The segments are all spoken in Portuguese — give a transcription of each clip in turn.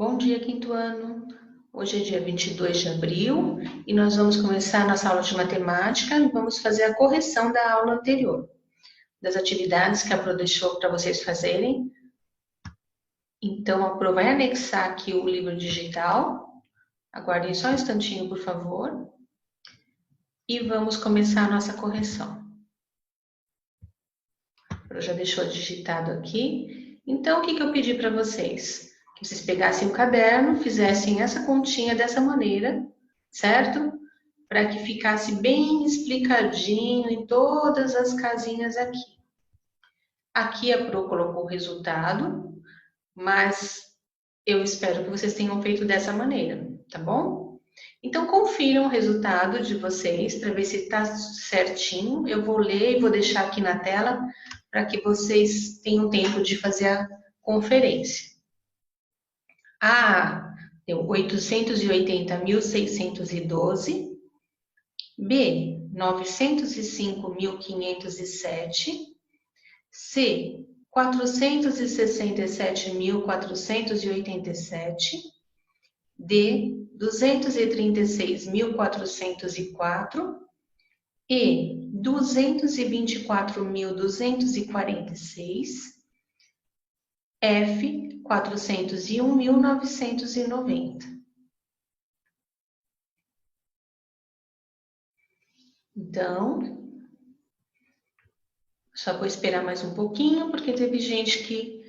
Bom dia, quinto ano. Hoje é dia 22 de abril e nós vamos começar nossa aula de matemática e vamos fazer a correção da aula anterior, das atividades que a Pro deixou para vocês fazerem. Então, a Pro vai anexar aqui o livro digital. Aguardem só um instantinho, por favor. E vamos começar a nossa correção. A Pro já deixou digitado aqui. Então, o que eu pedi para vocês? Que vocês pegassem o caderno, fizessem essa continha dessa maneira, certo? Para que ficasse bem explicadinho em todas as casinhas aqui. Aqui a Pro colocou o resultado, mas eu espero que vocês tenham feito dessa maneira, tá bom? Então, confiram o resultado de vocês para ver se está certinho. Eu vou ler e vou deixar aqui na tela para que vocês tenham tempo de fazer a conferência. A deu 880.612. B, 905.507. C, 467.487. D, 236.404. E, 224.246. F, 401.990. Então, só vou esperar mais um pouquinho, porque teve gente que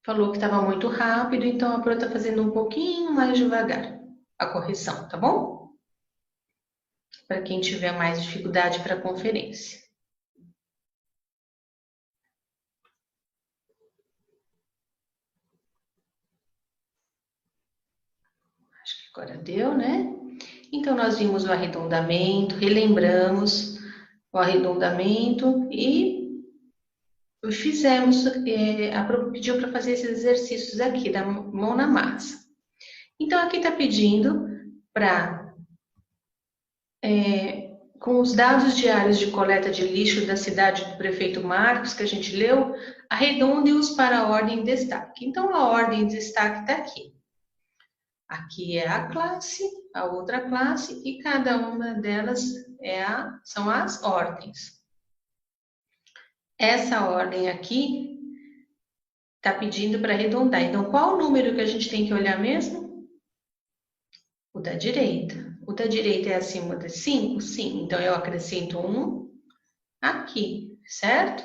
falou que estava muito rápido, então a Pro está fazendo um pouquinho mais devagar a correção, tá bom? Para quem tiver mais dificuldade para a conferência. Acho que agora deu, né? Então, nós vimos o arredondamento, relembramos o arredondamento e fizemos, a Pro pediu para fazer esses exercícios aqui, da mão na massa. Então, aqui está pedindo para, com os dados diários de coleta de lixo da cidade do prefeito Marcos, que a gente leu, arredonde-os para a ordem em destaque. Então, a ordem de destaque está aqui. Aqui é a classe, a outra classe, e cada uma delas são as ordens. Essa ordem aqui está pedindo para arredondar. Então, qual o número que a gente tem que olhar mesmo? O da direita. O da direita é acima de 5? Sim. Então, eu acrescento 1 aqui, certo?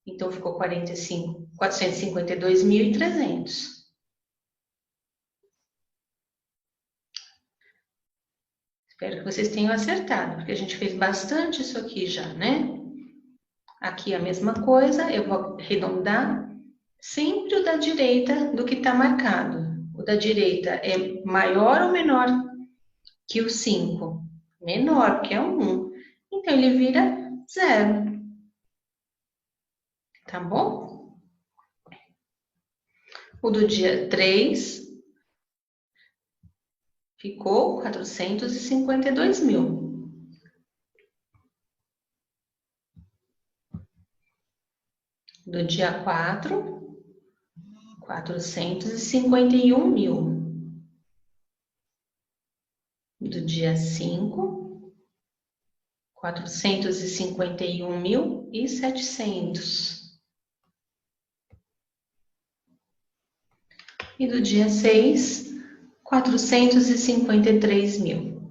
Então, ficou 452.300. Espero que vocês tenham acertado, porque a gente fez bastante isso aqui já, né? Aqui a mesma coisa, eu vou arredondar sempre o da direita do que está marcado. O da direita é maior ou menor que o 5? Menor, porque é um 1. Então, ele vira 0. Tá bom? O do dia 3 ficou 452.000. Do dia 4, 451.000. Do dia 5, 451.700. E do dia 6, 453.000.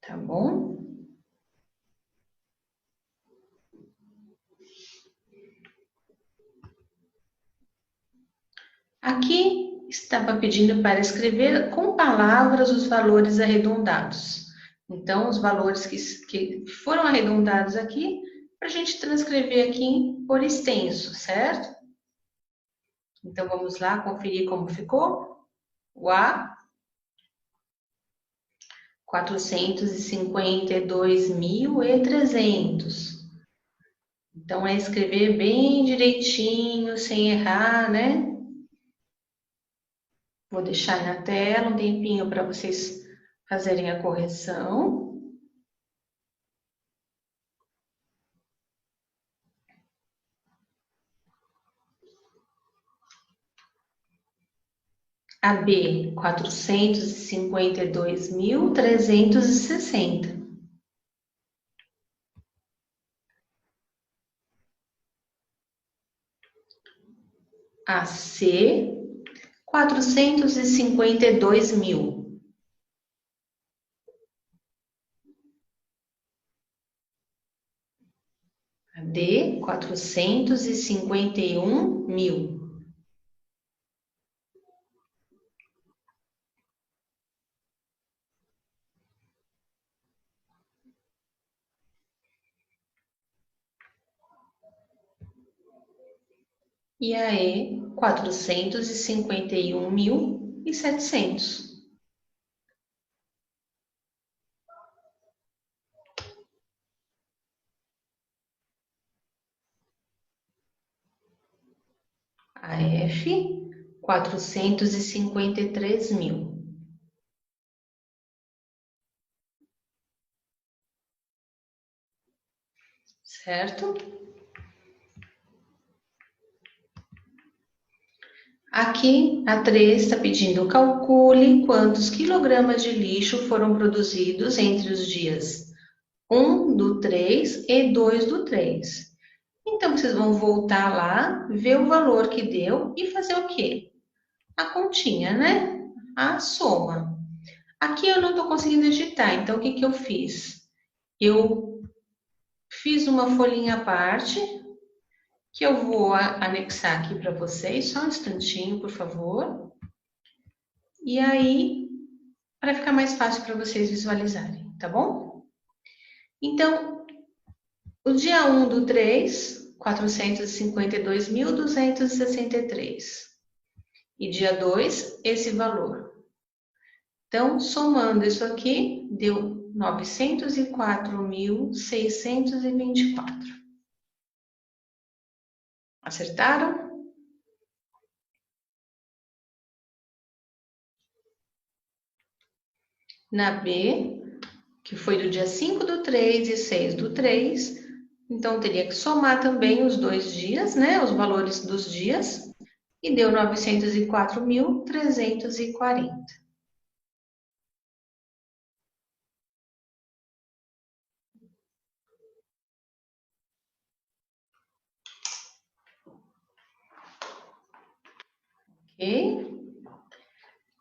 Tá bom? Aqui estava pedindo para escrever com palavras os valores arredondados. Então, os valores que foram arredondados aqui, para a gente transcrever aqui por extenso, certo? Então, vamos lá conferir como ficou. O A, 452.300. Então, é escrever bem direitinho, sem errar, né? Vou deixar na tela um tempinho para vocês fazerem a correção. AB, 452.360. AC, 452.000. AD, 451.000. E AE, 451.700. AF, 453.000. Certo? Aqui, a 3 está pedindo calcule quantos quilogramas de lixo foram produzidos entre os dias 1 do 3 e 2 do 3. Então, vocês vão voltar lá, ver o valor que deu e fazer o quê? A continha, né? A soma. Aqui eu não estou conseguindo digitar, então o que que eu fiz? Eu fiz uma folhinha à parte, que eu vou anexar aqui para vocês, só um instantinho, por favor. E aí, para ficar mais fácil para vocês visualizarem, tá bom? Então, o dia 1 do 3, 452.263. E dia 2, esse valor. Então, somando isso aqui, deu 904.624. Acertaram? Na B, que foi do dia 5 do 3 e 6 do 3, então teria que somar também os 2 dias, né? Os valores dos dias, e deu 904.340. Ok?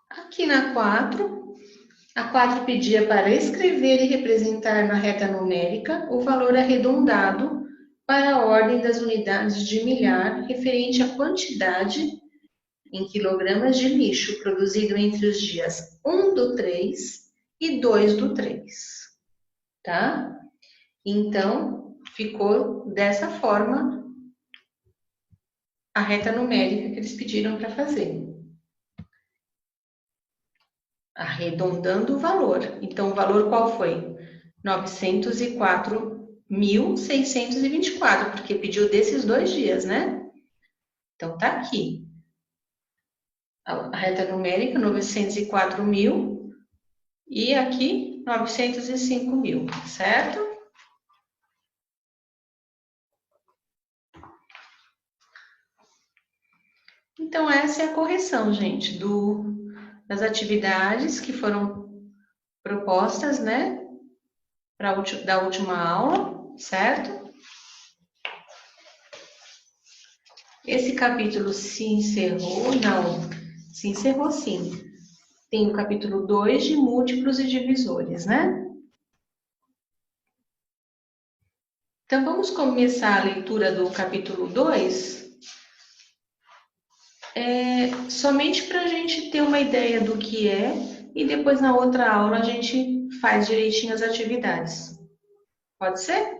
Aqui na 4, a 4 pedia para escrever e representar na reta numérica o valor arredondado para a ordem das unidades de milhar referente à quantidade em quilogramas de lixo produzido entre os dias 1 do 3 e 2 do 3, tá? Então, ficou dessa forma a reta numérica que eles pediram para fazer. Arredondando o valor. Então, o valor qual foi? 904.624, porque pediu desses 2 dias, né? Então, tá aqui. A reta numérica, 904.000 e aqui 905.000, certo? Então, essa é a correção, gente, das atividades que foram propostas, né, da última aula, certo? Esse capítulo se encerrou? Não, se encerrou sim. Tem o capítulo 2 de múltiplos e divisores, né? Então, vamos começar a leitura do capítulo 2, somente para a gente ter uma ideia do que é, e depois na outra aula a gente faz direitinho as atividades. Pode ser?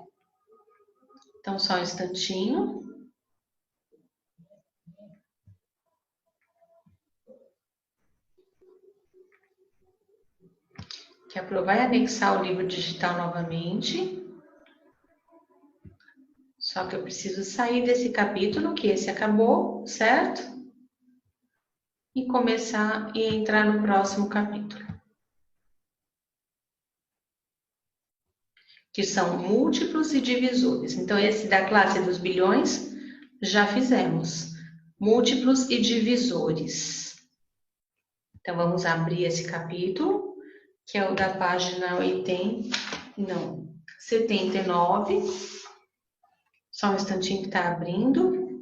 Então, só um instantinho. Que a Pro vai anexar o livro digital novamente. Só que eu preciso sair desse capítulo, que esse acabou, certo? E começar e entrar no próximo capítulo. Que são múltiplos e divisores. Então, esse da classe dos bilhões, já fizemos. Múltiplos e divisores. Então, vamos abrir esse capítulo, que é o da página 79. Só um instantinho que está abrindo.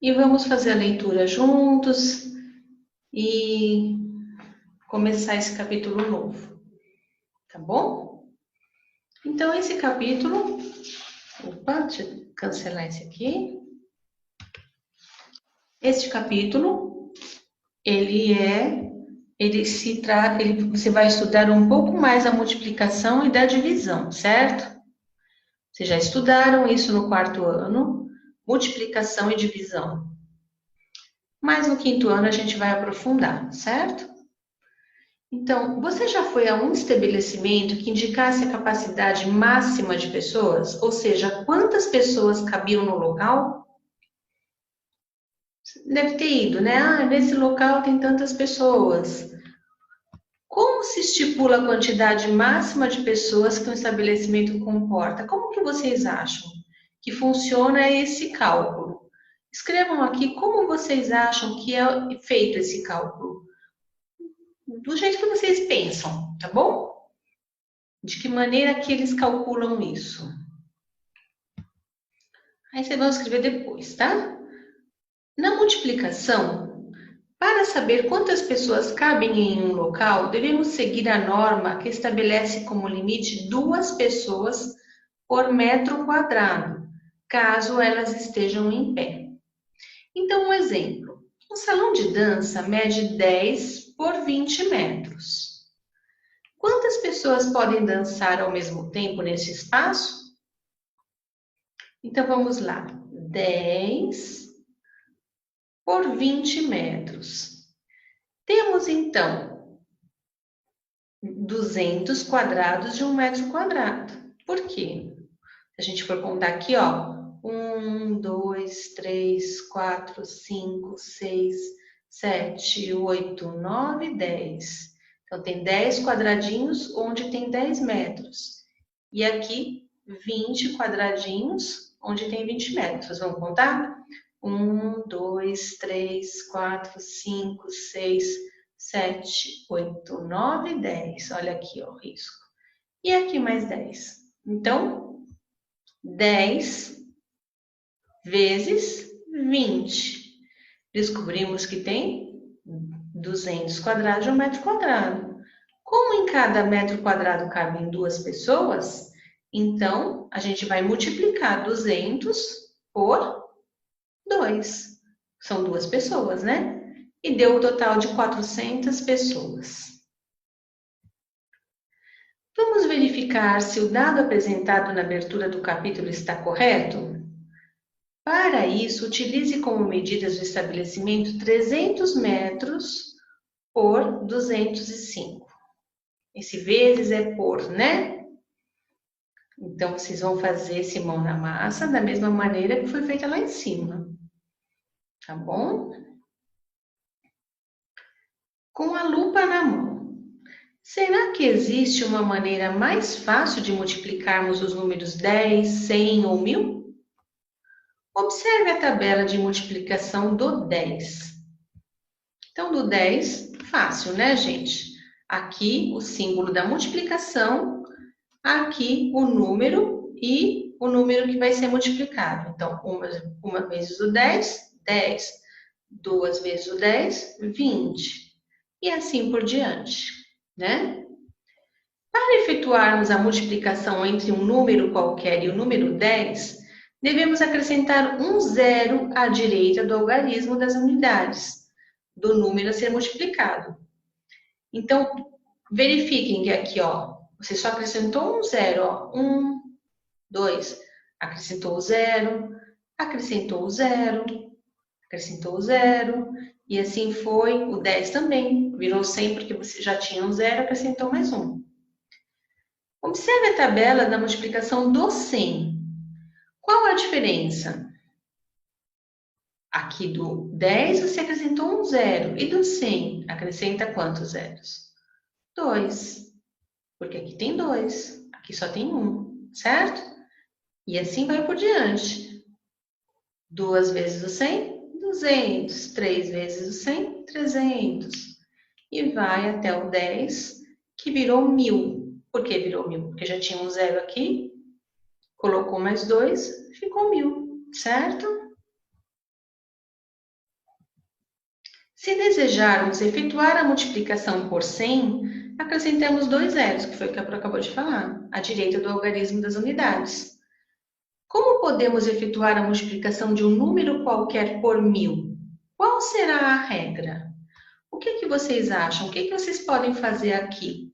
E vamos fazer a leitura juntos e começar esse capítulo novo, tá bom? Então, esse capítulo... Opa, deixa eu cancelar esse aqui. Este capítulo, você vai estudar um pouco mais a multiplicação e da divisão, certo? Vocês já estudaram isso no 4º ano, multiplicação e divisão. Mas no 5º ano a gente vai aprofundar, certo? Então, você já foi a um estabelecimento que indicasse a capacidade máxima de pessoas? Ou seja, quantas pessoas cabiam no local? Deve ter ido, né? Ah, nesse local tem tantas pessoas. Como se estipula a quantidade máxima de pessoas que um estabelecimento comporta? Como que vocês acham que funciona esse cálculo? Escrevam aqui como vocês acham que é feito esse cálculo. Do jeito que vocês pensam, tá bom? De que maneira que eles calculam isso? Aí vocês vão escrever depois, tá? Na multiplicação, para saber quantas pessoas cabem em um local, devemos seguir a norma que estabelece como limite 2 pessoas por metro quadrado, caso elas estejam em pé. Então, um exemplo. Um salão de dança mede 10 por 20 metros. Quantas pessoas podem dançar ao mesmo tempo nesse espaço? Então, vamos lá. 10 por 20 metros. Temos, então, 200 quadrados de 1 metro quadrado. Por quê? Se a gente for contar aqui, ó, 1, 2, 3, 4, 5, 6, 7, 8, 9, 10. Então, tem 10 quadradinhos onde tem 10 metros. E aqui, 20 quadradinhos onde tem 20 metros. Vamos contar? 1, 2, 3, 4, 5, 6, 7, 8, 9, 10. Olha aqui, ó, o risco. E aqui mais 10. Então, 10 vezes 20. Descobrimos que tem 200 quadrados de 1 metro quadrado. Como em cada metro quadrado cabem 2 pessoas, então a gente vai multiplicar 200 por 2. São 2 pessoas, né? E deu o total de 400 pessoas. Vamos verificar se o dado apresentado na abertura do capítulo está correto? Para isso, utilize como medidas do estabelecimento 300 metros por 205. Esse vezes é por, né? Então, vocês vão fazer esse mão na massa da mesma maneira que foi feita lá em cima. Tá bom? Com a lupa na mão. Será que existe uma maneira mais fácil de multiplicarmos os números 10, 100 ou 1000? Observe a tabela de multiplicação do 10. Então, do 10, fácil, né, gente? Aqui o símbolo da multiplicação, aqui o número e o número que vai ser multiplicado. Então, uma vezes o 10, 10. 2 vezes o 10, 20. E assim por diante, né? Para efetuarmos a multiplicação entre um número qualquer e o número 10, devemos acrescentar um zero à direita do algarismo das unidades do número a ser multiplicado. Então, verifiquem que aqui, ó, você só acrescentou um zero, ó, 1, 2, acrescentou o zero, acrescentou o zero, acrescentou o zero, e assim foi o 10 também, virou 100 porque você já tinha um zero, acrescentou mais um. Observe a tabela da multiplicação do 100. Qual a diferença? Aqui do 10 você acrescentou um zero. E do 100, acrescenta quantos zeros? 2. Porque aqui tem 2. Aqui só tem 1, certo? E assim vai por diante. 2 vezes o 100, 200. 3 vezes o 100, 300. E vai até o 10, que virou 1000. Por que virou 1000? Porque já tinha um zero aqui, colocou mais 2, ficou 1000, certo? Se desejarmos efetuar a multiplicação por 100, acrescentamos 2 zeros, que foi o que a Pro acabou de falar, à direita do algarismo das unidades. Como podemos efetuar a multiplicação de um número qualquer por 1000? Qual será a regra? O que vocês acham? O que vocês podem fazer aqui?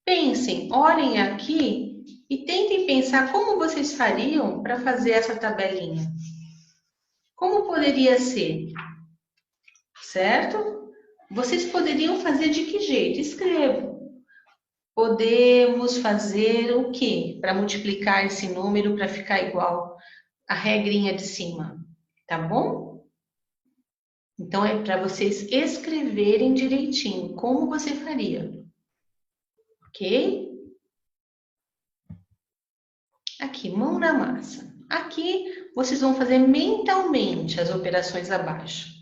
Pensem, olhem aqui e tentem pensar como vocês fariam para fazer essa tabelinha. Como poderia ser? Certo? Vocês poderiam fazer de que jeito? Escrevam. Podemos fazer o quê? Para multiplicar esse número para ficar igual a regrinha de cima, tá bom? Então, é para vocês escreverem direitinho como você faria, ok? Aqui, mão na massa. Aqui, vocês vão fazer mentalmente as operações abaixo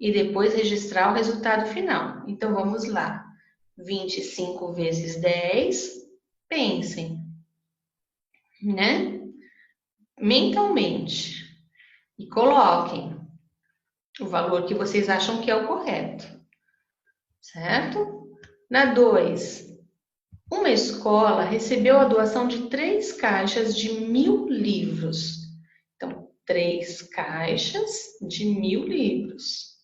e depois registrar o resultado final. Então, vamos lá. 25 vezes 10, pensem, né? Mentalmente. E coloquem o valor que vocês acham que é o correto, certo? Na 2, uma escola recebeu a doação de 3 caixas de 1000 livros. Então, 3 caixas de 1000 livros.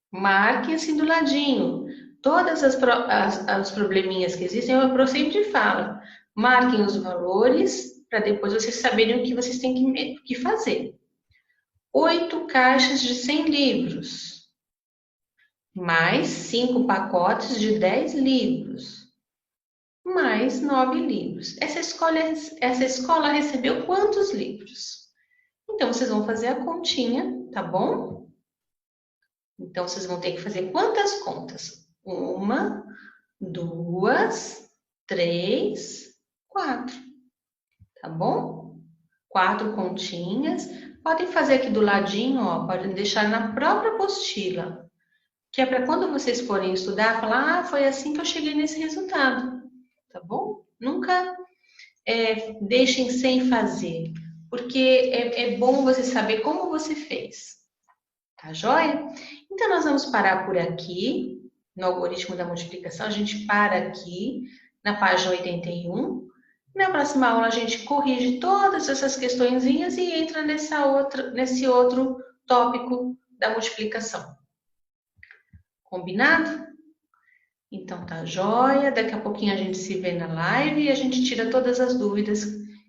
Marquem assim do ladinho. Todas as probleminhas que existem, a Pro sempre fala. Marquem os valores para depois vocês saberem o que vocês têm que fazer. 8 caixas de 100 livros, mais 5 pacotes de 10 livros, mais 9 livros. Essa escola recebeu quantos livros? Então, vocês vão fazer a continha, tá bom? Então, vocês vão ter que fazer quantas contas? 1, 2, 3, 4, tá bom? 4 continhas. Podem fazer aqui do ladinho, ó, podem deixar na própria apostila, que é para quando vocês forem estudar, falar, foi assim que eu cheguei nesse resultado, tá bom? Nunca deixem sem fazer, porque é bom você saber como você fez, tá joia? Então, nós vamos parar por aqui, no algoritmo da multiplicação, a gente para aqui, na página 81, na próxima aula, a gente corrige todas essas questõezinhas e entra nesse outro tópico da multiplicação. Combinado? Então, tá joia. Daqui a pouquinho a gente se vê na live e a gente tira todas as dúvidas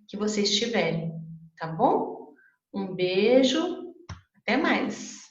que vocês tiverem, tá bom? Um beijo, até mais!